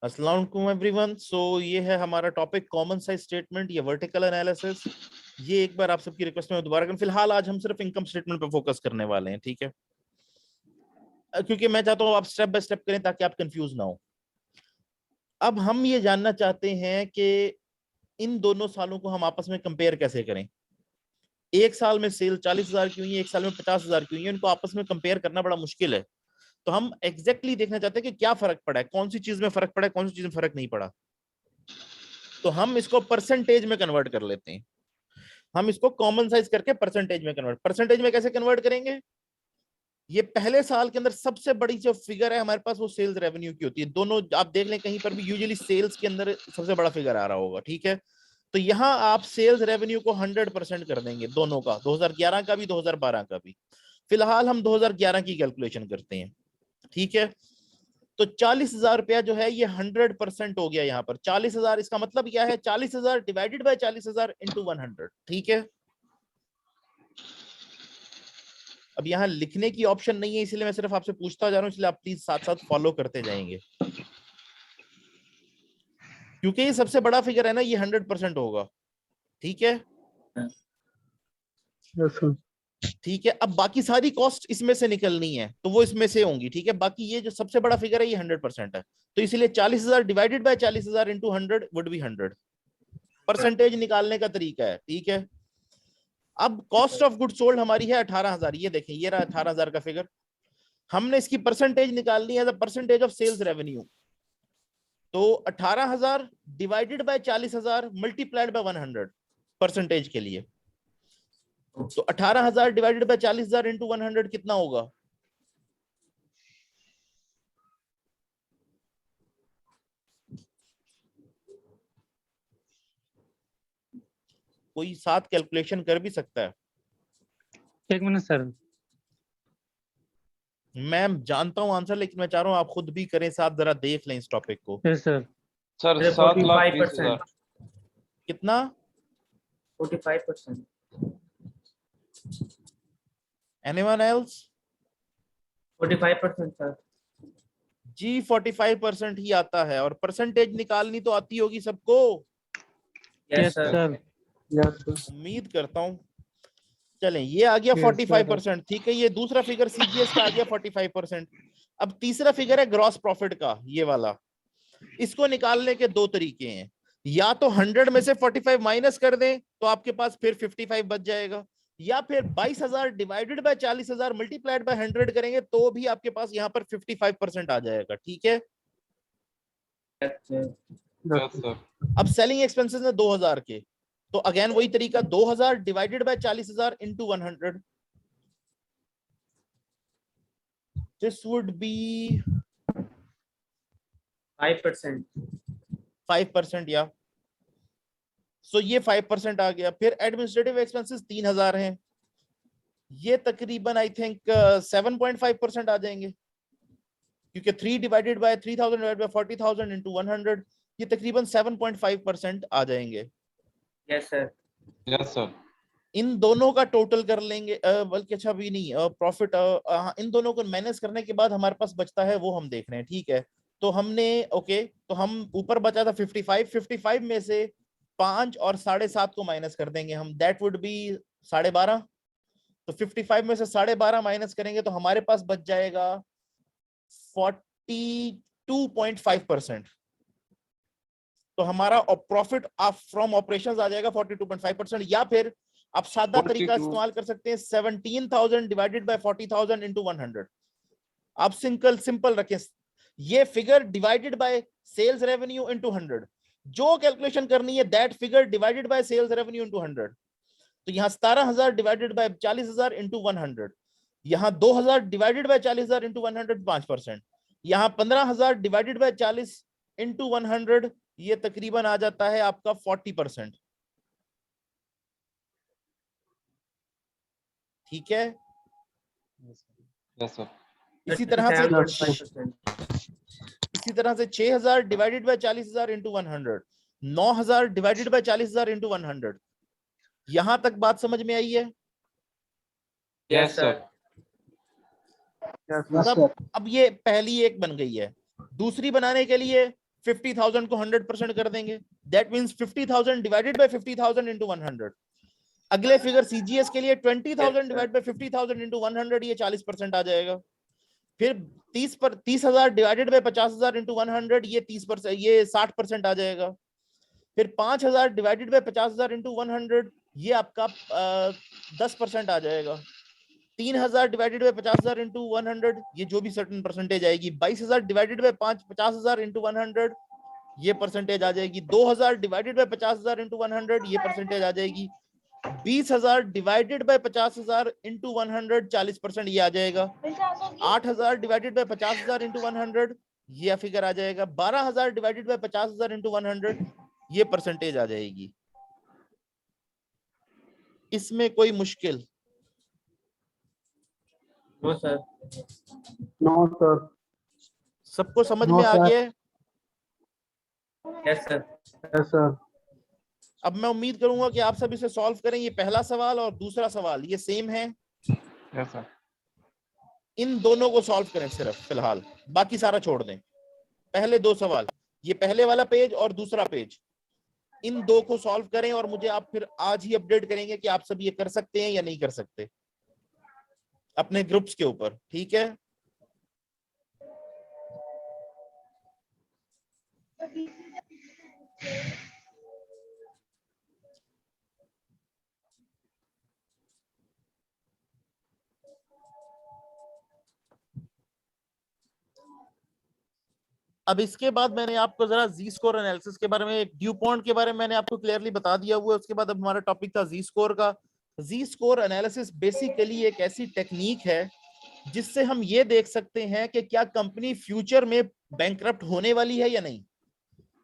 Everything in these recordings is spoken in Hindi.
अस्सलाम वालेकुम एवरीवन। सो ये है हमारा टॉपिक कॉमन साइज स्टेटमेंट या वर्टिकल एनालिसिस। ये एक बार आप सबकी रिक्वेस्ट में दोबारा करें। फिलहाल आज हम सिर्फ इनकम स्टेटमेंट पे फोकस करने वाले हैं, ठीक है? क्योंकि मैं चाहता हूँ आप स्टेप बाय स्टेप करें ताकि आप कंफ्यूज ना हो। अब हम ये जानना चाहते हैं कि इन दोनों सालों को हम आपस में कंपेयर कैसे करें। एक साल में सेल 40,000 की हुई है, एक साल में 50,000 की हुई है, इनको आपस में कंपेयर करना बड़ा मुश्किल है। तो हम एग्जैक्टली देखना चाहते हैं कि क्या फर्क पड़ा है, कौन सी चीज में फर्क पड़ा है, कौन सी चीज में फर्क नहीं पड़ा। तो हम इसको परसेंटेज में कन्वर्ट कर लेते हैं। हम इसको कॉमन साइज करके परसेंटेज में कन्वर्ट, परसेंटेज में कैसे कन्वर्ट करेंगे? ये पहले साल के अंदर सबसे बड़ी जो फिगर है हमारे पास वो सेल्स रेवेन्यू की होती है। दोनों आप देख लें कहीं पर भी यूजुअली सेल्स के अंदर सबसे बड़ा फिगर आ रहा होगा, ठीक है? तो यहां आप सेल्स रेवेन्यू को 100% कर देंगे, दोनों का, 2011 का भी 2012 का भी। फिलहाल हम 2011 की कैलकुलेशन करते हैं, ठीक है? तो 40,000 रुपया जो है ये 100% हो गया। यहाँ पर 40,000, इसका मतलब क्या है? 40,000 डिवाइडेड बाय 40,000 इंटू 100, ठीक है? अब यहाँ लिखने की ऑप्शन नहीं है, इसलिए मैं सिर्फ आपसे पूछता जा रहा हूँ, इसलिए आप प्लीज साथ साथ फॉलो करते जाएंगे, क्योंकि ये सबसे बड़ा फिगर है ना, ये 100% होगा, ठीक है? ठीक है, अब बाकी सारी कॉस्ट इसमें से निकलनी है तो वो इसमें से होंगी, ठीक है? बाकी ये जो सबसे बड़ा फिगर है ये 100% है, तो इसलिए 40,000 divided by 40,000 into 100 would be 100। Percentage निकालने का तरीका है, ठीक है? अब कॉस्ट ऑफ गुड सोल्ड हमारी है 18,000, ये देखें, ये रहा 18,000 का फिगर। हमने इसकी परसेंटेज निकालनी है, परसेंटेज ऑफ सेल्स रेवेन्यू। तो 18,000 divided by 40,000 multiplied by 100 percentage के लिए। तो 18,000 डिवाइडेड बाय 40,000 इंटू 100 कितना होगा? कोई साथ कैलकुलेशन कर भी सकता है? एक मिनट सर। मैं जानता हूं आंसर, लेकिन मैं चाह रहा हूं आप खुद भी करें साथ, जरा देख लें इस टॉपिक को। Yes sir. सर 7,20,000। कितना? 45%। Anyone else? 45% सर। जी 45% ही आता है, और परसेंटेज निकालनी तो आती होगी सबको। Yes sir. उम्मीद करता हूं। चलें, ये आ गया 45%, ठीक है? ये दूसरा फिगर सीजीएस का आ गया 45%। अब तीसरा फिगर है ग्रॉस प्रॉफिट का, ये वाला। इसको निकालने के दो तरीके हैं, या तो 100 में से 45 माइनस कर दें तो आपके पास फिर 55 बच जाएगा, या फिर 22,000 डिवाइडेड बाय 40,000 मल्टीप्लाइड बाय 100 करेंगे तो भी आपके पास यहाँ पर 55% आ जाएगा, ठीक है? अब सेलिंग एक्सपेंसेस में 2,000 के, तो अगेन वही तरीका, 2,000 divided by 40,000 into 100, this would be 5%। 5%, या सो ये 5% आ गया। फिर एडमिनिस्ट्रेटिव एक्सपेंसेस 3,000 हैं, ये तकरीबन आई थिंक 7.5% आ जाएंगे, क्योंकि 3 divided by 3,000 divided by 40,000 into 100, ये तकरीबन 7.5% आ जाएंगे। Yes sir. Yes sir. इन दोनों का टोटल कर लेंगे, बल्कि अच्छा भी नहीं, प्रॉफिट, इन दोनों को मैनेज करने के बाद हमारे पास बचता है वो हम देख रहे हैं, ठीक है? तो हमने ओके, तो हम ऊपर बचा था 55 में से 5 और 7.5 को माइनस कर देंगे हम, दैट वुड बी 12.5। तो 55 में से 12.5 माइनस करेंगे तो हमारे पास बच जाएगा 42.5%। तो हमारा प्रॉफिट फ्रॉम ऑपरेशंस आ जाएगा 42.5%, या फिर आप सादा तरीका 42 इस्तेमाल कर सकते हैं, 17,000 डिवाइडेड बाय 40,000 इंटू 100। आप सिंपल रखें, ये figure divided by sales revenue into 100, जो कैलकुलेशन करनी है that figure divided by sales revenue into 100। तो यहाँ 17,000 डिवाइडेड बाय 40,000 इंटू 100, यहाँ 2,000 डिवाइडेड बाय 40,000 इंटू 100 5%, यहाँ 15,000 डिवाइडेड बाय 40 इंटू 100, ये तकरीबन आ जाता है आपका 40%, ठीक है? Yes sir. इसी तरह से 6,000 divided by 40,000 into 100, 9,000 divided by 40,000 into 100। यहां तक बात समझ में आई है? Yes sir. अब ये पहली एक बन गई है, दूसरी बनाने के लिए 50,000 को 100% कर देंगे, that means 50,000 divided by 50,000 into 100। अगले फिगर सीजीएस के लिए 20,000 डिवाइड बाय 50,000 इनटू 100, ये 40% आ जाएगा। फिर 30,000 डिवाइडेड बाय 50,000 इनटू 100, ये 30%, ये 60% आ जाएगा। फिर 5,000 डिवाइडेड बाय 50,000 इनटू 100, ये आपका 10% आ जाएगा। 3,000 डिवाइडेड बाय 50,000 इनटू 100, ये जो भी सर्टेन परसेंटेज आएगी। 22,000 डिवाइडेड बाय 50,000 इनटू 100, ये परसेंटेज आ जाएगी। 2,000 डिवाइडेड बाय 50,000 इनटू 100, ये परसेंटेज आ जाएगी। 20,000 डिवाइडेड बाय 50,000 इनटू 100, 40% ये आ जाएगा। 8,000 डिवाइडेड बाय 50,000 इनटू 100, ये फिगर आ जाएगा। 12,000 डिवाइडेड बाय 50,000 इनटू 100, ये परसेंटेज आ जाएगी। इसमें कोई मुश्किल? No sir. No sir. सबको समझ No, में आ sir. गया है? Yes sir. Yes sir. अब मैं उम्मीद करूंगा कि आप सब इसे सॉल्व करें। ये पहला सवाल और दूसरा सवाल ये सेम है। Yes, sir. इन दोनों को सॉल्व करें सिर्फ फिलहाल, बाकी सारा छोड़ दें। पहले दो सवाल, ये पहले वाला पेज और दूसरा पेज, इन दो को सॉल्व करें और मुझे आप फिर आज ही अपडेट करेंगे कि आप सब ये कर सकते हैं या नहीं कर सकते अपने ग्रुप्स के ऊपर, ठीक है? अब इसके बाद मैंने आपको जरा जी स्कोर एनालिसिस के बारे में, एक ड्यू पॉइंट के बारे में मैंने आपको क्लियरली बता दिया हुआ है। उसके बाद अब हमारा टॉपिक था जी स्कोर का। जी स्कोर एनालिसिस बेसिकली एक ऐसी टेक्निक है जिससे हम ये देख सकते हैं कि क्या कंपनी फ्यूचर में बैंकरप्ट होने वाली है या नहीं।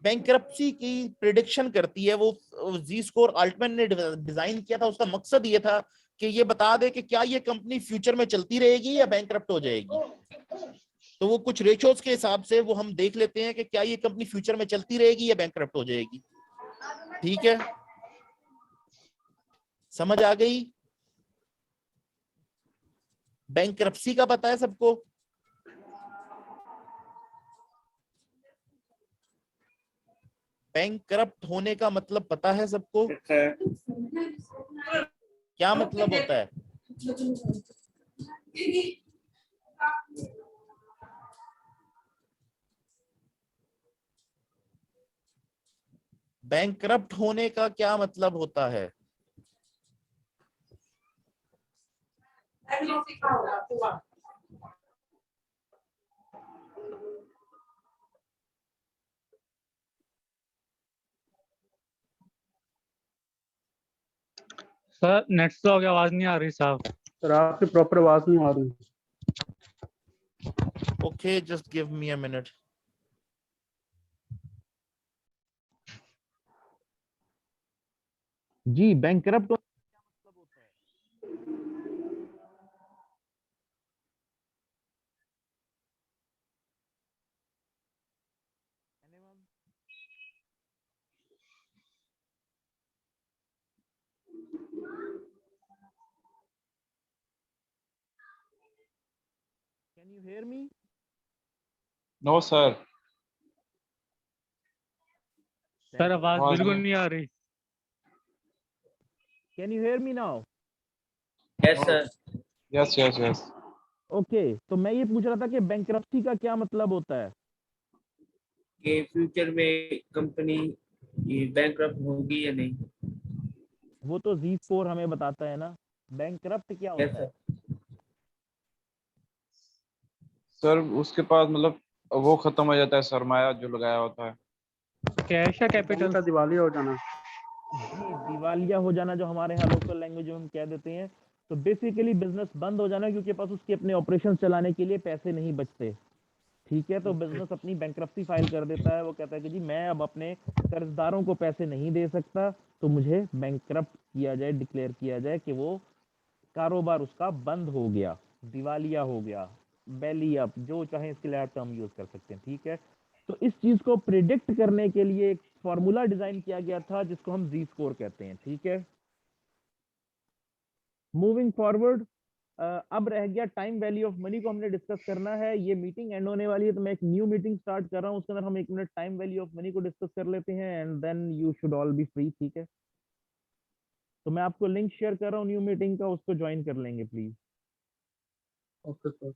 बैंकरप्सी की प्रिडिक्शन करती है वो। जी स्कोर अल्टमैन ने डिजाइन किया था, उसका मकसद ये था कि ये बता दे कि क्या ये कंपनी फ्यूचर में चलती रहेगी या बैंकरप्ट हो जाएगी। तो वो कुछ रेशोज के हिसाब से वो हम देख लेते हैं कि क्या ये कंपनी फ्यूचर में चलती रहेगी या बैंकरप्ट हो जाएगी। ठीक है, समझ आ गई? बैंकरप्सी का पता है सबको? बैंकरप्ट होने का मतलब पता है सबको? क्या मतलब होता है? बैंकरप्ट होने का क्या मतलब होता है? सर नेट स्लो हो गया, आवाज नहीं आ रही साहब। सर आपकी प्रॉपर आवाज नहीं आ रही। Okay, just give me a minute. जी, बैंकरप्ट क्या मतलब होता है? Can you hear me? No, sir. Sir आवाज आवाज बिल्कुल नहीं। नहीं आ रही। Can you hear me now? Yes sir. Yes, yes, yes. Okay, तो मैं ये पूछ रहा था कि बैंकरप्सी का क्या मतलब होता है? कि फ्यूचर में कंपनी बैंकरप्ट होगी या नहीं। वो तो जी स्कोर हमें बताता है ना। बैंकरप्ट क्या यस होता है? सर। सर उसके पास मतलब वो खत्म हो जाता है, सरमाया जो लगाया होता है। कैश या कैपिटल? का दिवालिया हो जाना। जी, दिवालिया हो जाना, जो हमारे यहाँ लोकल लैंग्वेज में हम कह देते हैं। तो बेसिकली बिजनेस बंद हो जाना, क्योंकि पास उसके अपने ऑपरेशन चलाने के लिए पैसे नहीं बचते। ठीक है, तो बिजनेस अपनी बैंकरप्सी फाइल कर देता है। वो कहता है कि जी मैं अब अपने कर्जदारों को पैसे नहीं दे सकता, तो मुझे बैंकरप्ट किया जाए, डिक्लेयर किया जाए कि वो कारोबार उसका बंद हो गया, दिवालिया हो गया, बेली अप, जो चाहे इसके लिए टर्म यूज कर सकते हैं। ठीक है, तो इस चीज को प्रिडिक्ट करने के लिए एक फॉर्मूला डिजाइन किया गया था जिसको हम जी स्कोर कहते हैं। ठीक है, मूविंग फॉरवर्ड, अब रह गया टाइम वैल्यू ऑफ मनी को हमने डिस्कस करना है। ये मीटिंग एंड होने वाली है तो मैं एक न्यू मीटिंग स्टार्ट कर रहा हूँ, उसके अंदर हम 1 minute time value of money को डिस्कस कर लेते हैं and then you should all be free, ठीक है। तो मैं आपको लिंक शेयर कर रहा हूँ न्यू मीटिंग का, उसको ज्वाइन कर लेंगे प्लीज। Okay sir.